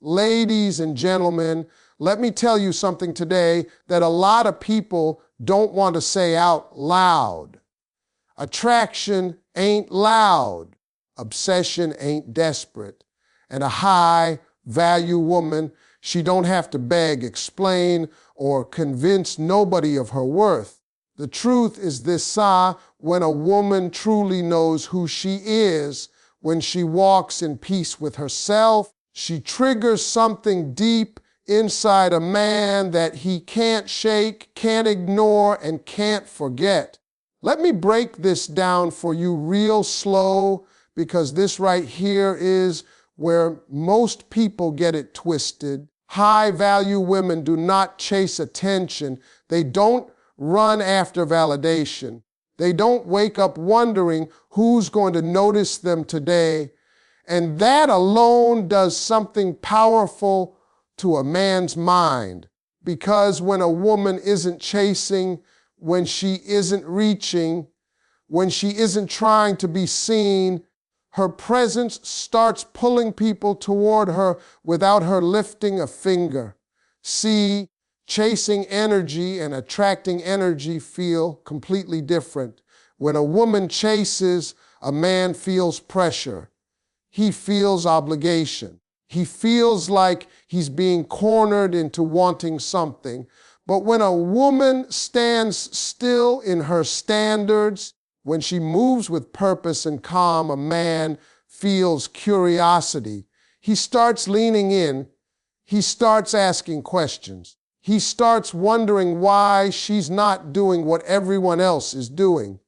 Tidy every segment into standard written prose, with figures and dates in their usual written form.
Ladies and gentlemen, let me tell you something today that a lot of people don't want to say out loud. Attraction ain't loud. Obsession ain't desperate. And a high-value woman, she don't have to beg, explain, or convince nobody of her worth. The truth is this, when a woman truly knows who she is, when she walks in peace with herself, she triggers something deep inside a man that he can't shake, can't ignore, and can't forget. Let me break this down for you real slow, because this right here is where most people get it twisted. High-value women do not chase attention. They don't run after validation. They don't wake up wondering who's going to notice them today. And that alone does something powerful to a man's mind. Because when a woman isn't chasing, when she isn't reaching, when she isn't trying to be seen, her presence starts pulling people toward her without her lifting a finger. See, chasing energy and attracting energy feel completely different. When a woman chases, a man feels pressure. He feels obligation. He feels like he's being cornered into wanting something. But when a woman stands still in her standards, when she moves with purpose and calm, a man feels curiosity. He starts leaning in. He starts asking questions. He starts wondering why she's not doing what everyone else is doing.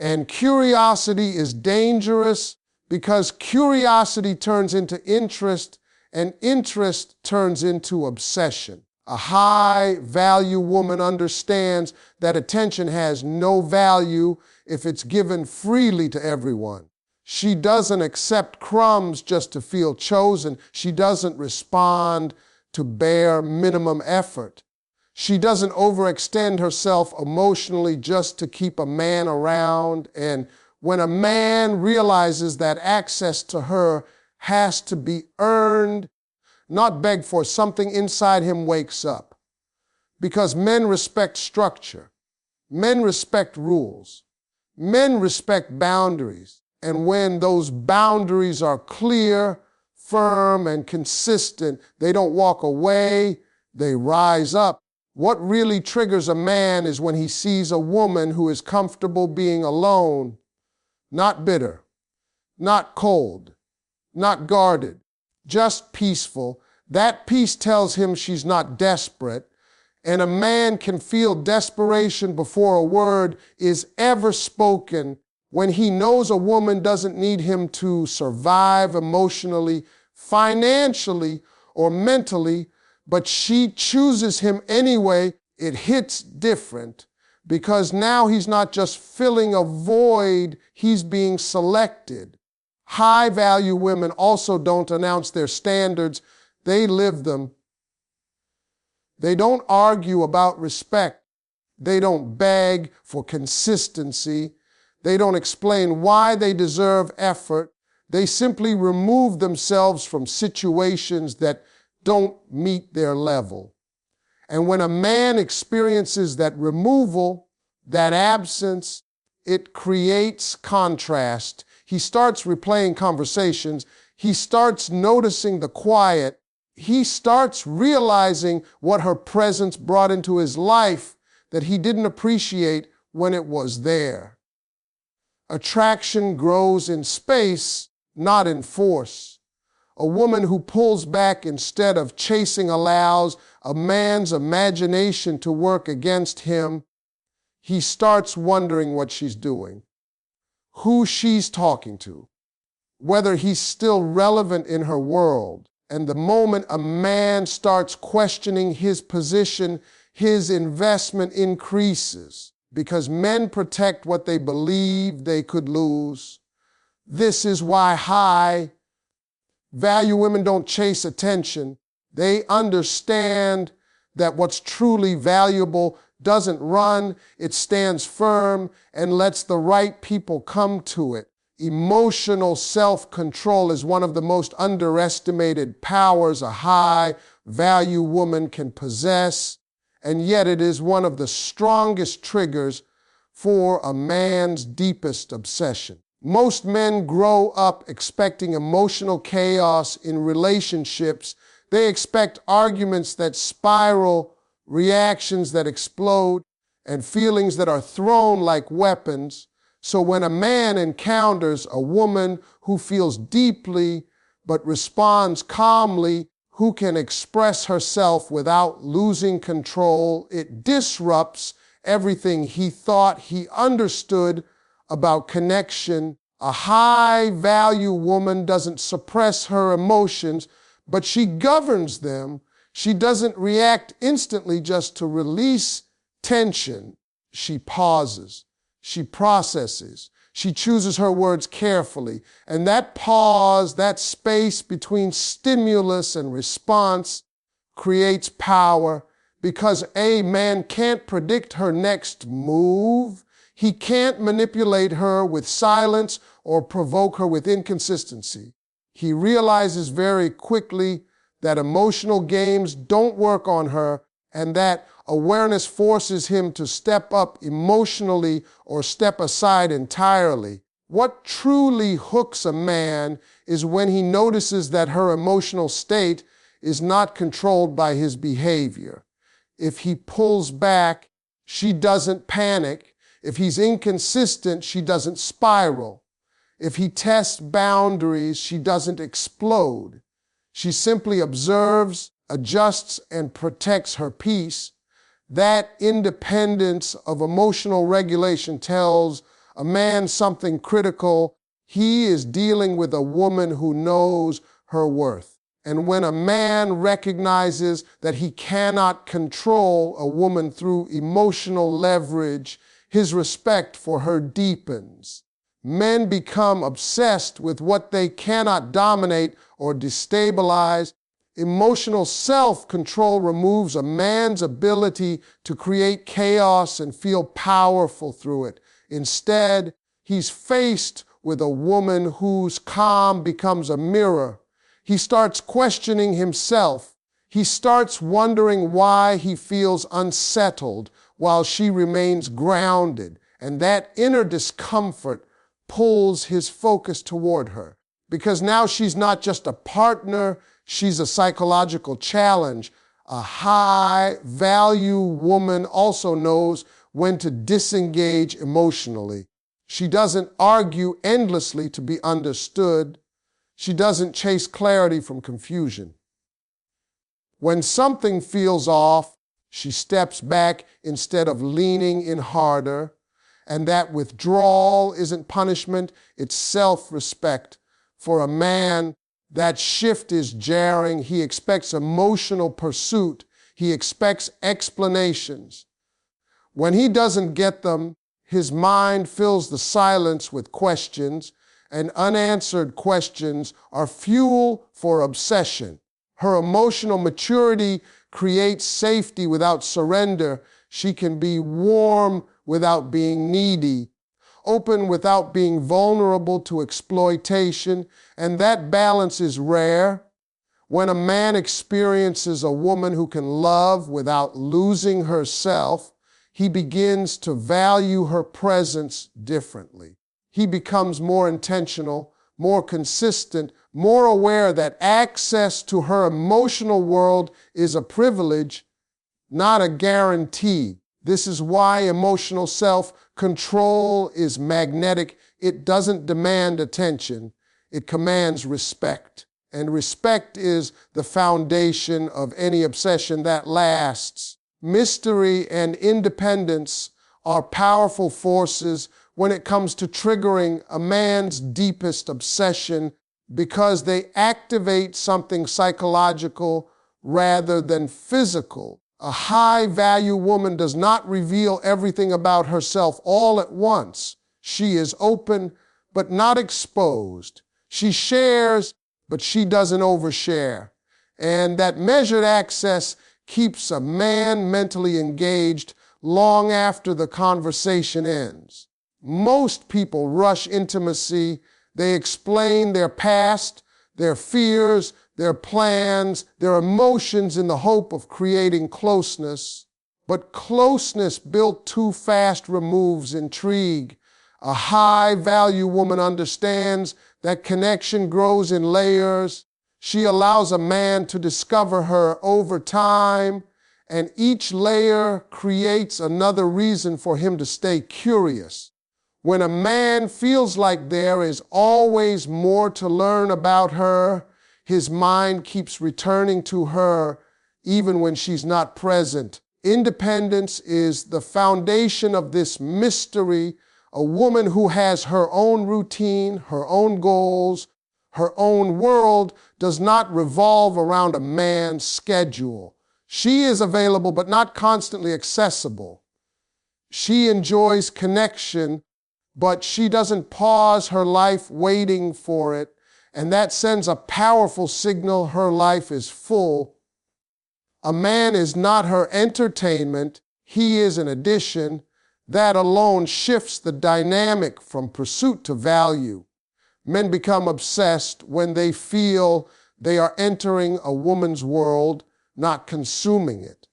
And curiosity is dangerous because curiosity turns into interest, and interest turns into obsession. A high-value woman understands that attention has no value if it's given freely to everyone. She doesn't accept crumbs just to feel chosen. She doesn't respond to bare minimum effort. She doesn't overextend herself emotionally just to keep a man around. And when a man realizes that access to her has to be earned, not begged for, something inside him wakes up. Because men respect structure. Men respect rules. Men respect boundaries. And when those boundaries are clear, firm, and consistent, they don't walk away, they rise up. What really triggers a man is when he sees a woman who is comfortable being alone, not bitter, not cold, not guarded, just peaceful. That peace tells him she's not desperate, and a man can feel desperation before a word is ever spoken when he knows a woman doesn't need him to survive emotionally, financially, or mentally, but she chooses him anyway. It hits different because now he's not just filling a void, he's being selected. High-value women also don't announce their standards, they live them. They don't argue about respect. They don't beg for consistency. They don't explain why they deserve effort. They simply remove themselves from situations that don't meet their level. And when a man experiences that removal, that absence, it creates contrast. He starts replaying conversations. He starts noticing the quiet. He starts realizing what her presence brought into his life that he didn't appreciate when it was there. Attraction grows in space, not in force. A woman who pulls back instead of chasing allows a man's imagination to work against him. He starts wondering what she's doing, who she's talking to, whether he's still relevant in her world. And the moment a man starts questioning his position, his investment increases because men protect what they believe they could lose. This is why high-value women don't chase attention. They understand that what's truly valuable doesn't run, it stands firm and lets the right people come to it. Emotional self-control is one of the most underestimated powers a high-value woman can possess, and yet it is one of the strongest triggers for a man's deepest obsession. Most men grow up expecting emotional chaos in relationships. They expect arguments that spiral, reactions that explode, and feelings that are thrown like weapons. So when a man encounters a woman who feels deeply but responds calmly, who can express herself without losing control, it disrupts everything he thought he understood about connection. A high-value woman doesn't suppress her emotions, but she governs them. She doesn't react instantly just to release tension. She pauses. She processes. She chooses her words carefully. And that pause, that space between stimulus and response creates power because a man can't predict her next move. He can't manipulate her with silence or provoke her with inconsistency. He realizes very quickly that emotional games don't work on her, and that awareness forces him to step up emotionally or step aside entirely. What truly hooks a man is when he notices that her emotional state is not controlled by his behavior. If he pulls back, she doesn't panic. If he's inconsistent, she doesn't spiral. If he tests boundaries, she doesn't explode. She simply observes, adjusts, and protects her peace. That independence of emotional regulation tells a man something critical. He is dealing with a woman who knows her worth. And when a man recognizes that he cannot control a woman through emotional leverage, his respect for her deepens. Men become obsessed with what they cannot dominate or destabilize. Emotional self-control removes a man's ability to create chaos and feel powerful through it. Instead, he's faced with a woman whose calm becomes a mirror. He starts questioning himself. He starts wondering why he feels unsettled while she remains grounded. And that inner discomfort pulls his focus toward her. Because now she's not just a partner, she's a psychological challenge. A high-value woman also knows when to disengage emotionally. She doesn't argue endlessly to be understood. She doesn't chase clarity from confusion. When something feels off, she steps back instead of leaning in harder. And that withdrawal isn't punishment, it's self-respect. For a man, that shift is jarring. He expects emotional pursuit. He expects explanations. When he doesn't get them, his mind fills the silence with questions, and unanswered questions are fuel for obsession. Her emotional maturity creates safety without surrender. She can be warm without being needy, open without being vulnerable to exploitation, and that balance is rare. When a man experiences a woman who can love without losing herself, he begins to value her presence differently. He becomes more intentional, more consistent, more aware that access to her emotional world is a privilege, not a guarantee. This is why emotional self-control is magnetic. It doesn't demand attention. It commands respect. And respect is the foundation of any obsession that lasts. Mystery and independence are powerful forces when it comes to triggering a man's deepest obsession because they activate something psychological rather than physical. A high-value woman does not reveal everything about herself all at once. She is open, but not exposed. She shares, but she doesn't overshare. And that measured access keeps a man mentally engaged long after the conversation ends. Most people rush intimacy They explain their past, their fears, their plans, their emotions in the hope of creating closeness. But closeness built too fast removes intrigue. A high-value woman understands that connection grows in layers. She allows a man to discover her over time, and each layer creates another reason for him to stay curious. When a man feels like there is always more to learn about her, his mind keeps returning to her even when she's not present. Independence is the foundation of this mystery. A woman who has her own routine, her own goals, her own world does not revolve around a man's schedule. She is available but not constantly accessible. She enjoys connection, but she doesn't pause her life waiting for it, and that sends a powerful signal her life is full. A man is not her entertainment, he is an addition. That alone shifts the dynamic from pursuit to value. Men become obsessed when they feel they are entering a woman's world, not consuming it.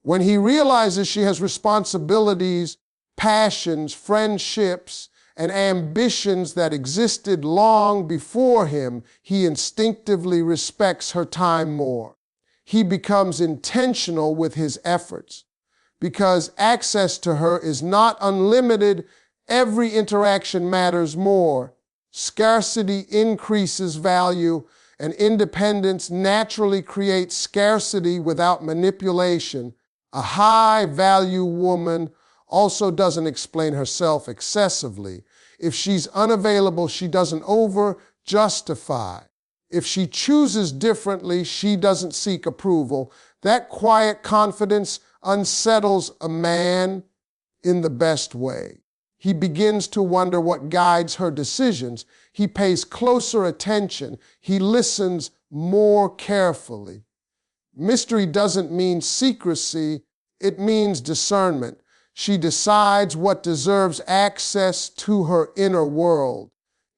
When he realizes she has responsibilities, passions, friendships, and ambitions that existed long before him, he instinctively respects her time more. He becomes intentional with his efforts. Because access to her is not unlimited, every interaction matters more. Scarcity increases value, and independence naturally creates scarcity without manipulation. A high-value woman also doesn't explain herself excessively. If she's unavailable, she doesn't over-justify. If she chooses differently, she doesn't seek approval. That quiet confidence unsettles a man in the best way. He begins to wonder what guides her decisions. He pays closer attention. He listens more carefully. Mystery doesn't mean secrecy, it means discernment. She decides what deserves access to her inner world.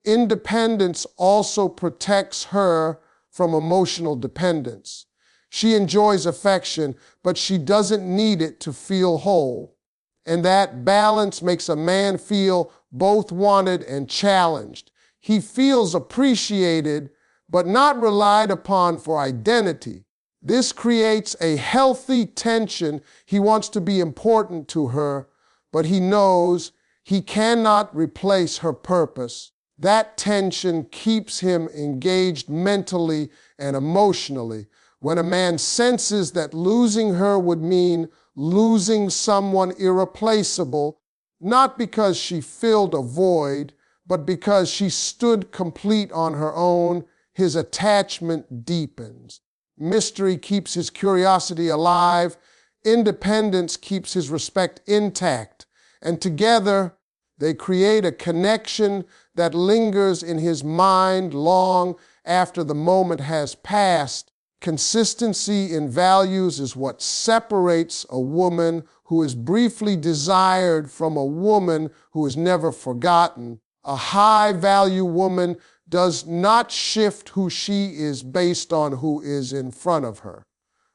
Independence also protects her from emotional dependence. She enjoys affection, but she doesn't need it to feel whole. And that balance makes a man feel both wanted and challenged. He feels appreciated, but not relied upon for identity. This creates a healthy tension. He wants to be important to her, but he knows he cannot replace her purpose. That tension keeps him engaged mentally and emotionally. When a man senses that losing her would mean losing someone irreplaceable, not because she filled a void, but because she stood complete on her own, his attachment deepens. Mystery keeps his curiosity alive. Independence keeps his respect intact. And together, they create a connection that lingers in his mind long after the moment has passed. Consistency in values is what separates a woman who is briefly desired from a woman who is never forgotten. A high-value woman does not shift who she is based on who is in front of her.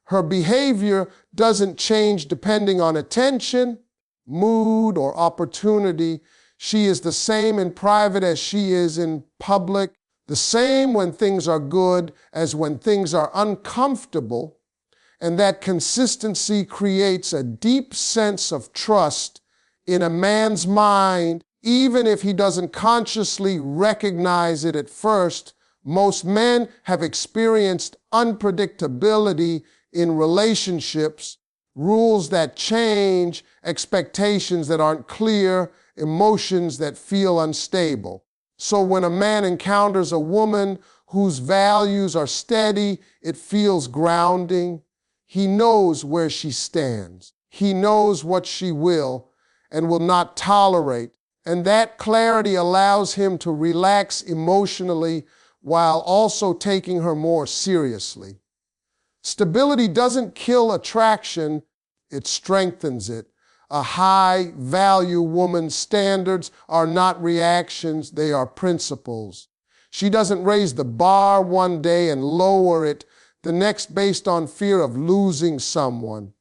Her behavior doesn't change depending on attention, mood, or opportunity. She is the same in private as she is in public, the same when things are good as when things are uncomfortable, and that consistency creates a deep sense of trust in a man's mind, even if he doesn't consciously recognize it at first. Most men have experienced unpredictability in relationships, rules that change, expectations that aren't clear, emotions that feel unstable. So when a man encounters a woman whose values are steady, it feels grounding. He knows where she stands. He knows what she will and will not tolerate. And that clarity allows him to relax emotionally while also taking her more seriously. Stability doesn't kill attraction, it strengthens it. A high-value woman's standards are not reactions, they are principles. She doesn't raise the bar one day and lower it the next based on fear of losing someone.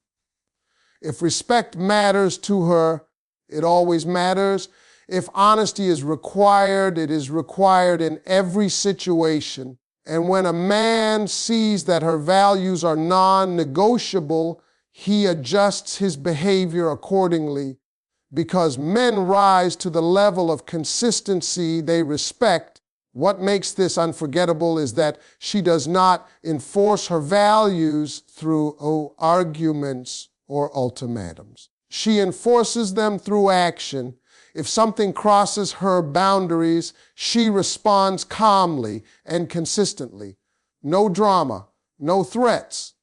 If respect matters to her, it always matters. If honesty is required, it is required in every situation. And when a man sees that her values are non-negotiable, he adjusts his behavior accordingly. Because men rise to the level of consistency they respect, what makes this unforgettable is that she does not enforce her values through arguments or ultimatums. She enforces them through action. If something crosses her boundaries, she responds calmly and consistently. No drama, no threats,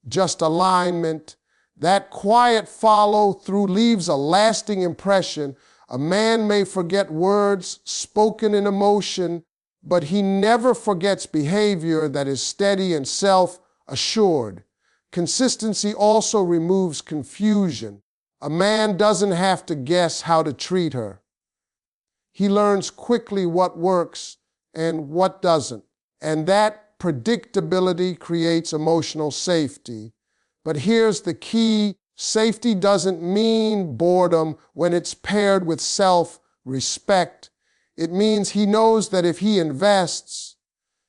just alignment. That quiet follow-through leaves a lasting impression. A man may forget words spoken in emotion, but he never forgets behavior that is steady and self-assured. Consistency also removes confusion. A man doesn't have to guess how to treat her. He learns quickly what works and what doesn't. And that predictability creates emotional safety. But here's the key. Safety doesn't mean boredom when it's paired with self-respect. It means he knows that if he invests,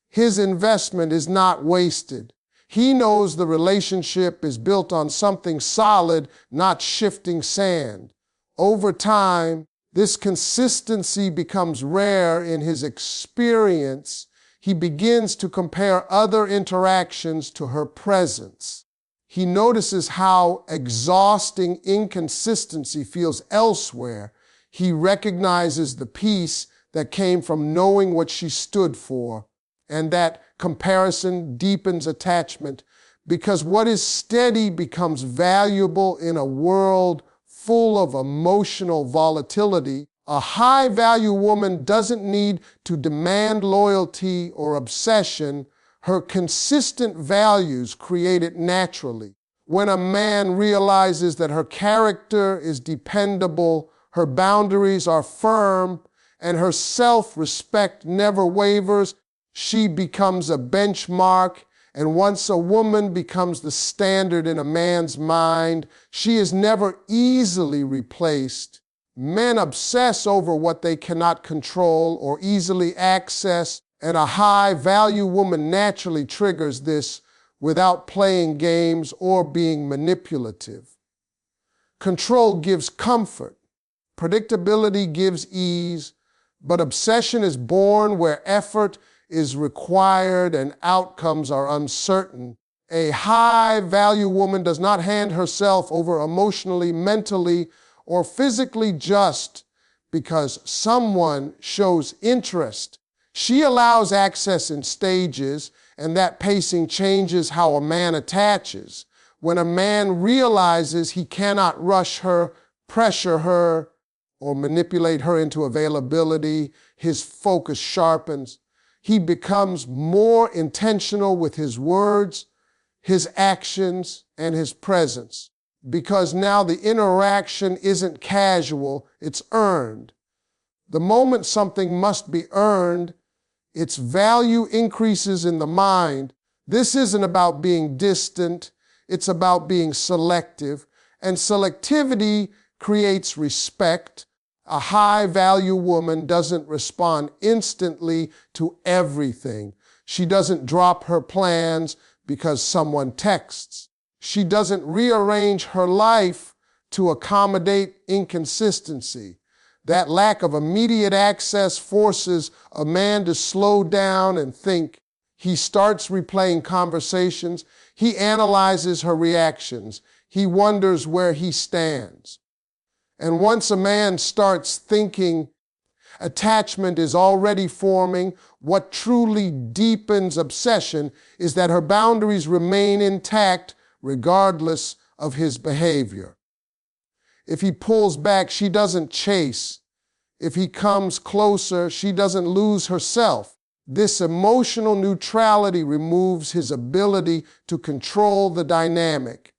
his investment is not wasted. He knows the relationship is built on something solid, not shifting sand. Over time, this consistency becomes rare in his experience. He begins to compare other interactions to her presence. He notices how exhausting inconsistency feels elsewhere. He recognizes the peace that came from knowing what she stood for. And that comparison deepens attachment, because what is steady becomes valuable in a world full of emotional volatility. A high-value woman doesn't need to demand loyalty or obsession. Her consistent values create it naturally. When a man realizes that her character is dependable, her boundaries are firm, and her self-respect never wavers, she becomes a benchmark. And once a woman becomes the standard in a man's mind, she is never easily replaced. Men obsess over what they cannot control or easily access, and a high-value woman naturally triggers this without playing games or being manipulative. Control gives comfort. Predictability gives ease, but obsession is born where effort is required and outcomes are uncertain. A high-value woman does not hand herself over emotionally, mentally, or physically just because someone shows interest. She allows access in stages, and that pacing changes how a man attaches. When a man realizes he cannot rush her, pressure her, or manipulate her into availability, his focus sharpens. He becomes more intentional with his words, his actions, and his presence, because now the interaction isn't casual, it's earned. The moment something must be earned, its value increases in the mind. This isn't about being distant, it's about being selective, and selectivity creates respect. A high-value woman doesn't respond instantly to everything. She doesn't drop her plans because someone texts. She doesn't rearrange her life to accommodate inconsistency. That lack of immediate access forces a man to slow down and think. He starts replaying conversations. He analyzes her reactions. He wonders where he stands. And once a man starts thinking, attachment is already forming. What truly deepens obsession is that her boundaries remain intact regardless of his behavior. If he pulls back, she doesn't chase. If he comes closer, she doesn't lose herself. This emotional neutrality removes his ability to control the dynamic.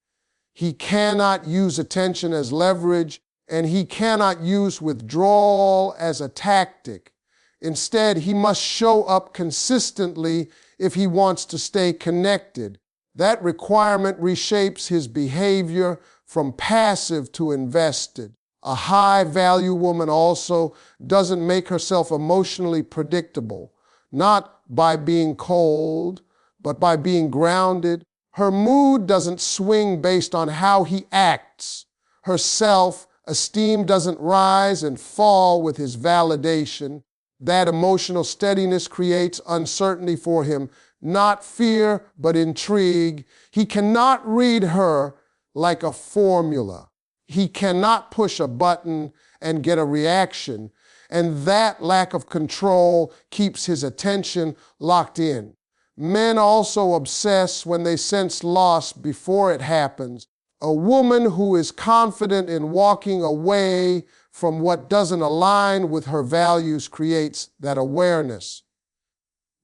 He cannot use attention as leverage, and he cannot use withdrawal as a tactic. Instead, he must show up consistently if he wants to stay connected. That requirement reshapes his behavior from passive to invested. A high-value woman also doesn't make herself emotionally predictable, not by being cold, but by being grounded. Her mood doesn't swing based on how he acts. Her self-esteem doesn't rise and fall with his validation. That emotional steadiness creates uncertainty for him, not fear, but intrigue. He cannot read her like a formula. He cannot push a button and get a reaction, and that lack of control keeps his attention locked in. Men also obsess when they sense loss before it happens. A woman who is confident in walking away from what doesn't align with her values creates that awareness.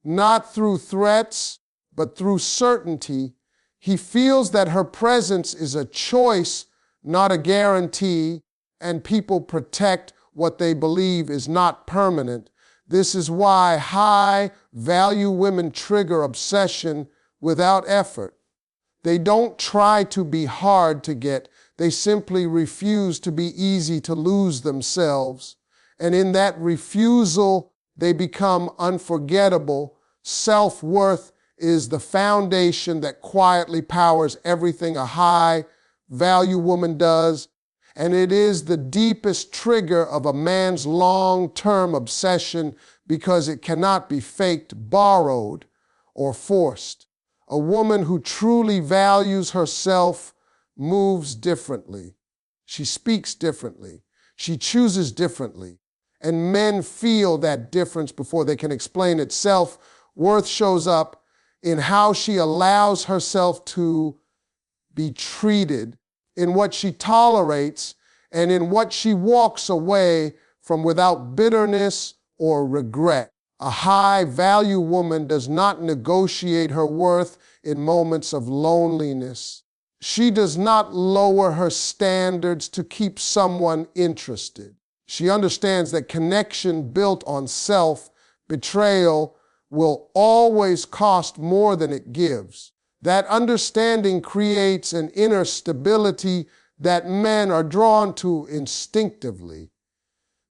Not through threats, but through certainty. He feels that her presence is a choice, not a guarantee, and people protect what they believe is not permanent. This is why high-value women trigger obsession without effort. They don't try to be hard to get. They simply refuse to be easy to lose themselves. And in that refusal, they become unforgettable. Self-worth is the foundation that quietly powers everything a high-value woman does. And it is the deepest trigger of a man's long-term obsession because it cannot be faked, borrowed, or forced. A woman who truly values herself moves differently. She speaks differently. She chooses differently. And men feel that difference before they can explain it. Self-worth shows up in how she allows herself to be treated, in what she tolerates, and in what she walks away from without bitterness or regret. A high-value woman does not negotiate her worth in moments of loneliness. She does not lower her standards to keep someone interested. She understands that connection built on self-betrayal will always cost more than it gives. That understanding creates an inner stability that men are drawn to instinctively.